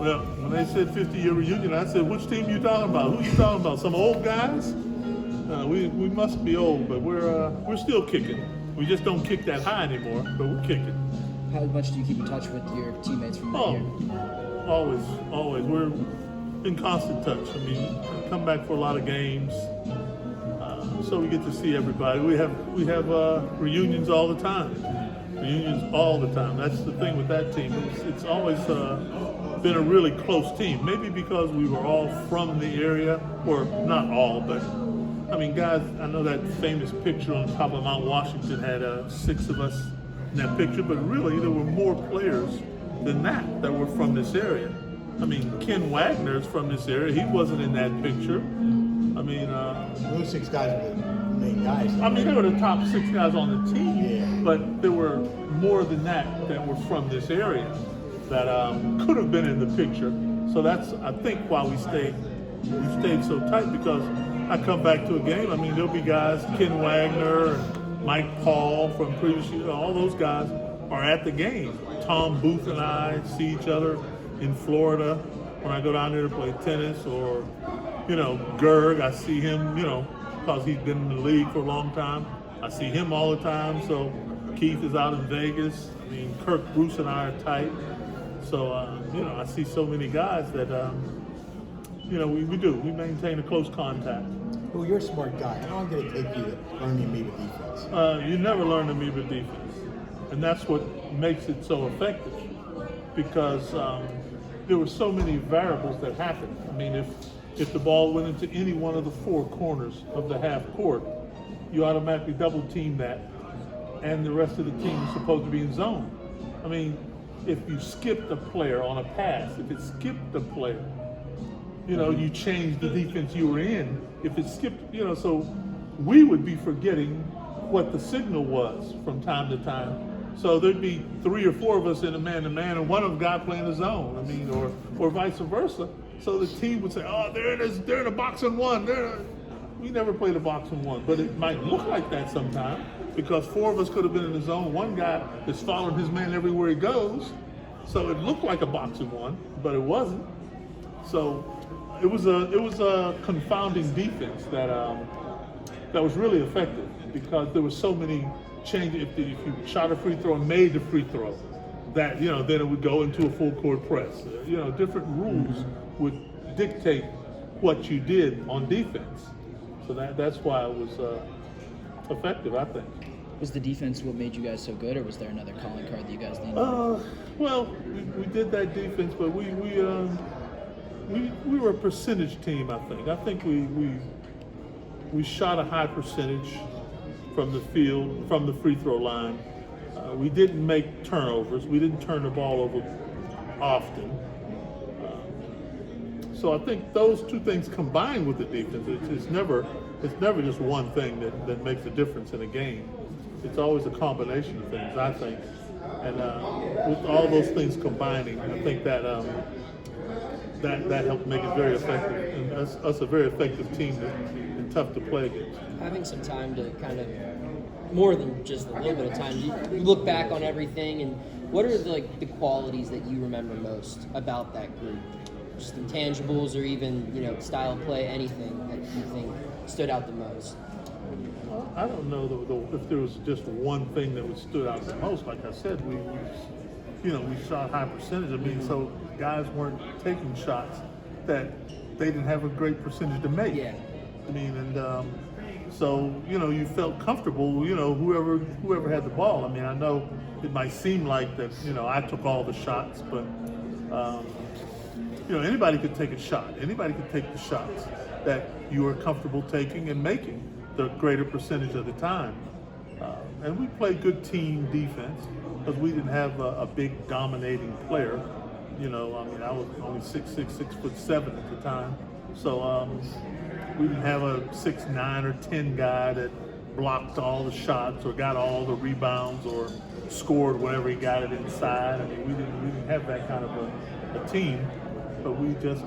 Well, when they said 50-year reunion, I said, which team you talking about? Who you talking about? Some old guys? We must be old, but we're still kicking. We just don't kick that high anymore, but we're kicking. How much do you keep in touch with your teammates from that year? Always. We're in constant touch. I mean, I come back for a lot of games, so we get to see everybody. We have reunions all the time. That's the thing with that team. It's always been a really close team. Maybe because we were all from the area, or not all, but I mean, guys, I know that famous picture on top of Mount Washington had 6 of us in that picture, but really there were more players than that were from this area. I mean, Ken Wagner's from this area. He wasn't in that picture. I mean, those 6 guys were the main guys. I mean, they were the top 6 guys on the team, yeah. But there were more than that were from this area that could have been in the picture. So that's, I think, why we stayed so tight, because I come back to a game. I mean, there'll be guys, Ken Wagner, and Mike Paul from previous years, all those guys are at the game. Tom Booth and I see each other in Florida when I go down there to play tennis, or, Gerg, I see him, because he's been in the league for a long time. I see him all the time. So Keith is out in Vegas. I mean, Kirk Bruce and I are tight. So, I see so many guys that, we do. We maintain a close contact. Well, you're a smart guy. How long did it take you to learn the amoeba defense? You never learn the amoeba defense. And that's what makes it so effective. Because there were so many variables that happened. I mean, if the ball went into any one of the 4 corners of the half court, you automatically double team that, and the rest of the team is supposed to be in zone. I mean, if you skipped a player on a pass, if it skipped a player, you changed the defense you were in. If it skipped, so we would be forgetting what the signal was from time to time. So there'd be 3 or 4 of us in a man-to-man, and one of them got playing the zone. I mean, or vice versa. So the team would say, "Oh, they're in a box and one." We never played a box and one, but it might look like that sometime, because 4 of us could have been in the zone. One guy is following his man everywhere he goes, so it looked like a box and one, but it wasn't. So it was a confounding defense that was really effective, because there were so many changes. If you shot a free throw and made the free throw, that then it would go into a full court press. Different rules would dictate what you did on defense. So that's why it was effective, I think. Was the defense what made you guys so good, or was there another calling card that you guys needed? Well, we did that defense, but we were a percentage team, I think. I think we shot a high percentage from the field, from the free throw line. We didn't make turnovers. We didn't turn the ball over often. So I think those 2 things combined with the defense, it's never just one thing that makes a difference in a game. It's always a combination of things, I think. And with all those things combining, I think that helped make it very effective, and us a very effective team and tough to play against. Having some time to kind of, more than just a little bit of time, you look back on everything, and what are the qualities that you remember most about that group? Just intangibles, or even style of play, anything that you think stood out the most? I don't know if there was just one thing that stood out the most. Like I said, we shot high percentage. I mean, so guys weren't taking shots that they didn't have a great percentage to make. Yeah. I mean, and so you felt comfortable. Whoever had the ball. I mean, I know it might seem like that. I took all the shots, but anybody could take a shot. Anybody could take the shots that you were comfortable taking and making the greater percentage of the time. And we played good team defense, because we didn't have a big dominating player. I mean, I was only 6'6", 6'7" at the time. So we didn't have a 6'9" or 10 guy that blocked all the shots or got all the rebounds or scored whenever he got it inside. I mean, we didn't have that kind of a team, but we just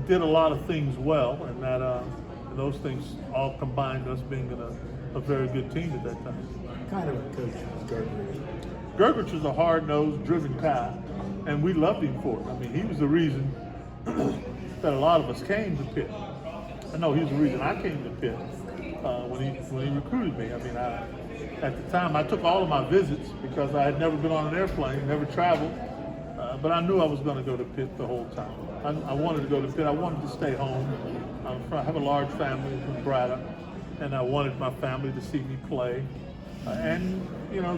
did a lot of things well, and and those things all combined us being a very good team at that time. What kind of a coach was Gerber? Gergich was a hard-nosed, driven guy. and we loved him for it. I mean, he was the reason that a lot of us came to Pitt. I know he was the reason I came to Pitt when he recruited me. I mean, at the time I took all of my visits because I had never been on an airplane, never traveled, but I knew I was going to go to Pitt the whole time. I wanted to go to Pitt. I wanted to stay home. I have a large family in Braddock, and I wanted my family to see me play, and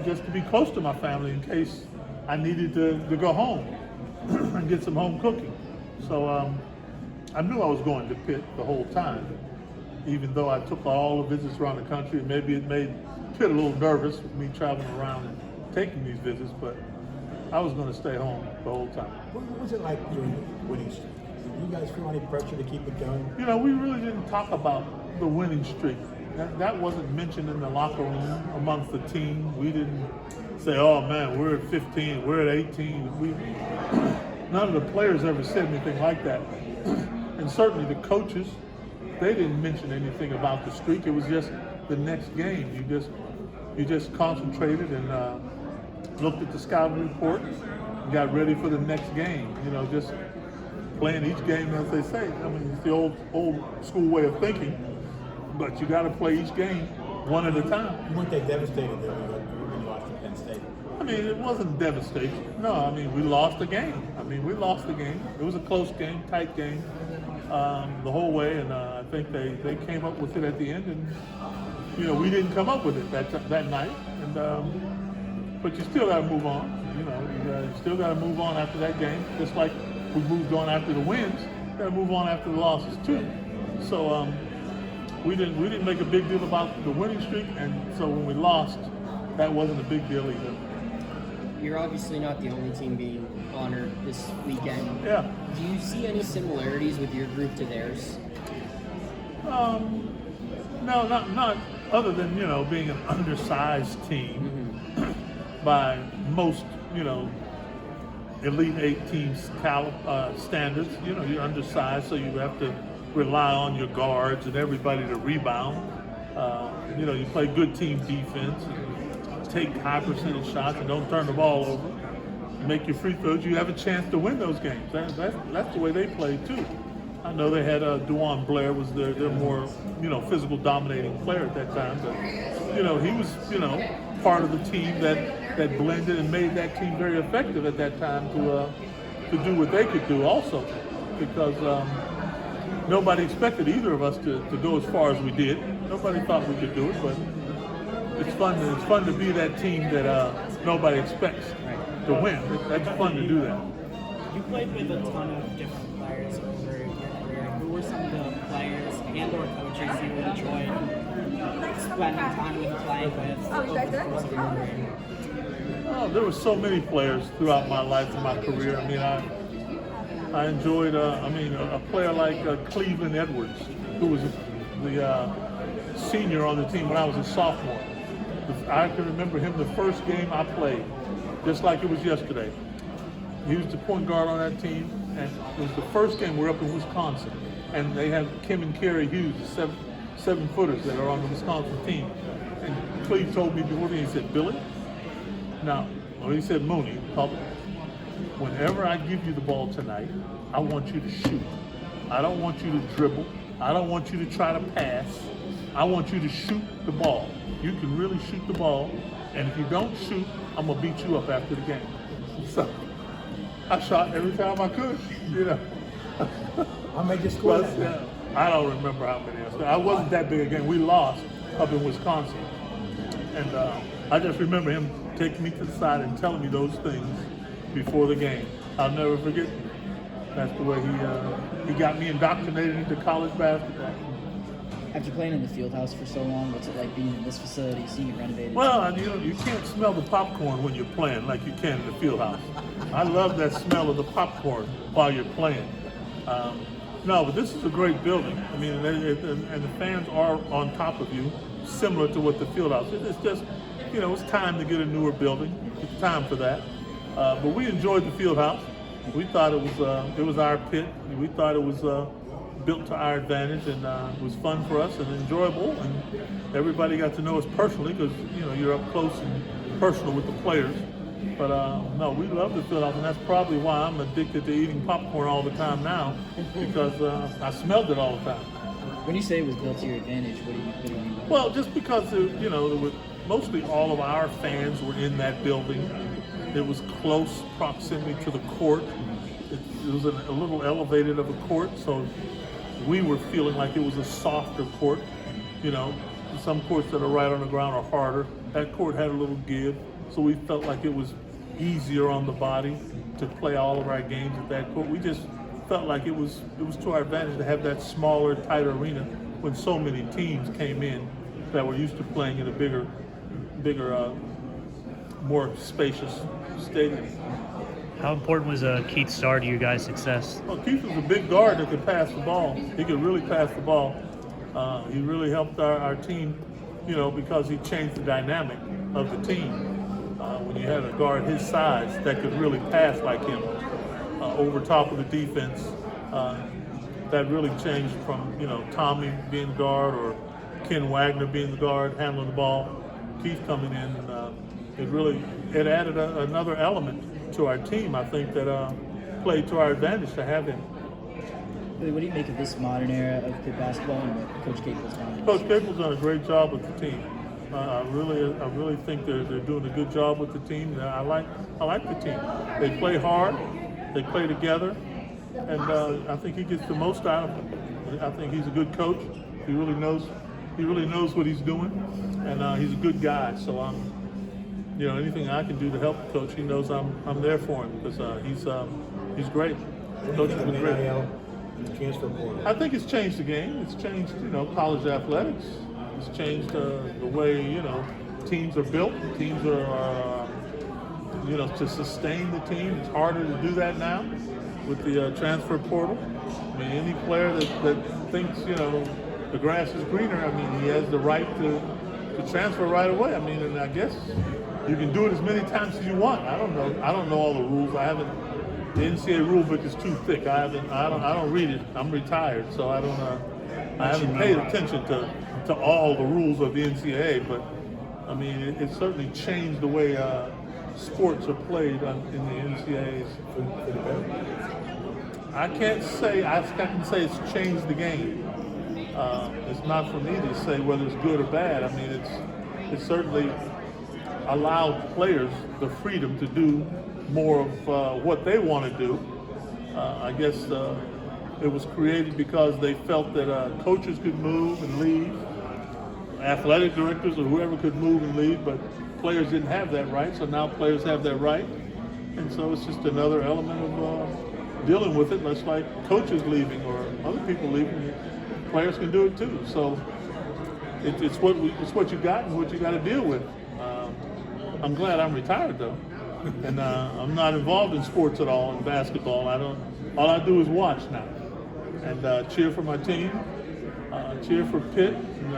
just to be close to my family in case I needed to go home and get some home cooking. So I knew I was going to Pitt the whole time, even though I took all the visits around the country. Maybe it made Pitt a little nervous with me traveling around and taking these visits, but I was going to stay home the whole time. What was it like during the winning streak? Did you guys feel any pressure to keep it going? We really didn't talk about the winning streak. That wasn't mentioned in the locker room amongst the team. We didn't say, oh man, we're at 15, we're at 18. None of the players ever said anything like that. And certainly the coaches, they didn't mention anything about the streak. It was just the next game. You just concentrated and looked at the scouting report and got ready for the next game. Just playing each game, as they say. I mean, it's the old school way of thinking, but you got to play each game one at a time. You weren't that devastated that when you lost to Penn State? I mean, it wasn't devastation. No, I mean, we lost the game. It was a close game, tight game the whole way, and I think they came up with it at the end, and we didn't come up with it that night. And but you still got to move on. You still got to move on after that game, just like we moved on after the wins. Got to move on after the losses too. So we didn't make a big deal about the winning streak, and so when we lost, that wasn't a big deal either. You're obviously not the only team being honored this weekend. Yeah. Do you see any similarities with your group to theirs? No, not other than being an undersized team by most Elite 8 teams standards. You're undersized, so you have to rely on your guards and everybody to rebound. You play good team defense, and take high percentage shots, and don't turn the ball over. Make your free throws. You have a chance to win those games. That's the way they play too. I know they had DeJuan Blair was their more physical dominating player at that time, but he was part of the team that blended and made that team very effective at that time to do what they could do also, because nobody expected either of us to go as far as we did. Nobody thought we could do it, but it's fun to be that team that nobody expects to win. That's fun to do that. You played with a ton of different players over your career. Who were some of the players and or coaches you enjoyed spending time with, playing with over the course of your career? Oh, there were so many players throughout my life and my career. I mean, I enjoyed a player like Cleveland Edwards, who was the senior on the team when I was a sophomore. I can remember him the first game I played, just like it was yesterday. He was the point guard on that team, and it was the first game we're up in Wisconsin, and they have Kim and Kerry Hughes, the seven footers that are on the Wisconsin team. And Cleve told me before he said, Billy, he said Mooney, whenever I give you the ball tonight, I want you to shoot. I don't want you to dribble. I don't want you to try to pass. I want you to shoot the ball. You can really shoot the ball, and if you don't shoot, I'm gonna beat you up after the game. So I shot every time I could, How many you score? I don't remember how many. I wasn't that big a game. We lost up in Wisconsin, and I just remember him taking me to the side and telling me those things before the game. I'll never forget. That's the way he got me indoctrinated into college basketball. After playing in the Fieldhouse for so long, what's it like being in this facility, seeing it renovated? Well, you can't smell the popcorn when you're playing like you can in the Fieldhouse. I love that smell of the popcorn while you're playing. No, but this is a great building. I mean, and the fans are on top of you, similar to what the Fieldhouse is. It's just, it's time to get a newer building. It's time for that. But we enjoyed the Fieldhouse. We thought it was our pit. We thought it was built to our advantage, and it was fun for us and enjoyable. And everybody got to know us personally because you're up close and personal with the players. But no, we love the Fieldhouse, and that's probably why I'm addicted to eating popcorn all the time now, because I smelled it all the time. When you say it was built to your advantage, what do you mean by that? Well, just because there was mostly all of our fans were in that building. It was close proximity to the court. It was a little elevated of a court, so we were feeling like it was a softer court. Some courts that are right on the ground are harder. That court had a little give, so we felt like it was easier on the body to play all of our games at that court. We just felt like it was to our advantage to have that smaller, tighter arena when so many teams came in that were used to playing in a bigger, more spacious stadium. How important was Keith's star to your guys' success? Well, Keith was a big guard that could pass the ball. He could really pass the ball. He really helped our team, because he changed the dynamic of the team. When you had a guard his size that could really pass like him over top of the defense, that really changed from, Tommy being the guard or Ken Wagner being the guard, handling the ball. Keith coming in, it added another element to our team, I think, that played to our advantage to have him. Billy, what do you make of this modern era of Pitt basketball and what Coach Capel's done? Coach Capel's done a great job with the team. I really think they're doing a good job with the team. I like the team. They play hard, they play together, and I think he gets the most out of them. I think he's a good coach. He really knows what he's doing, and he's a good guy. So anything I can do to help the coach, he knows I'm there for him, because he's great. Coach has been great. The transfer portal. I think it's changed the game. It's changed, college athletics. It's changed the way, teams are built. Teams are, to sustain the team. It's harder to do that now with the transfer portal. I mean, any player that thinks, the grass is greener, he has the right to transfer right away. And I guess you can do it as many times as you want. I don't know all the rules. The NCAA rule book is too thick. I don't read it. I'm retired, so I haven't paid attention to all the rules of the NCAA. But it certainly changed the way sports are played in the NCAAs. I can't say. I can say it's changed the game. It's not for me to say whether it's good or bad. It's certainly allowed players the freedom to do more of what they want to do. I guess it was created because they felt that coaches could move and leave, athletic directors or whoever could move and leave, but players didn't have that right, so now players have that right. And so it's just another element of dealing with it, much like coaches leaving or other people leaving. Players can do it too. So it's what you got and what you got to deal with. I'm glad I'm retired though. And I'm not involved in sports at all, in basketball. All I do is watch now and cheer for my team, cheer for Pitt. And,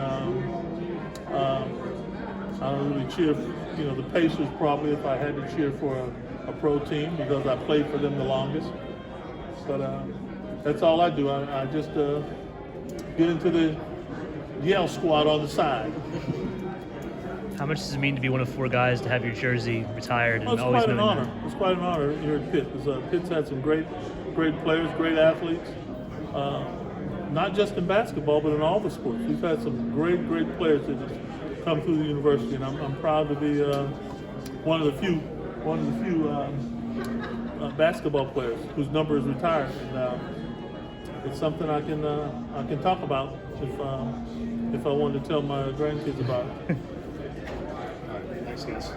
I don't really cheer for, the Pacers probably if I had to cheer for a pro team because I played for them the longest. But that's all I do. I just get into the yell squad on the side. How much does it mean to be one of 4 guys to have your jersey retired and It's always quite an knowing honor. It's quite an honor here at Pitt, because Pitt's had some great players, great athletes. Not just in basketball, but in all the sports. We've had some great players that just come through the university, and I'm proud to be one of the few basketball players whose number is retired. And it's something I can talk about if I wanted to tell my grandkids about it. Thanks, guys.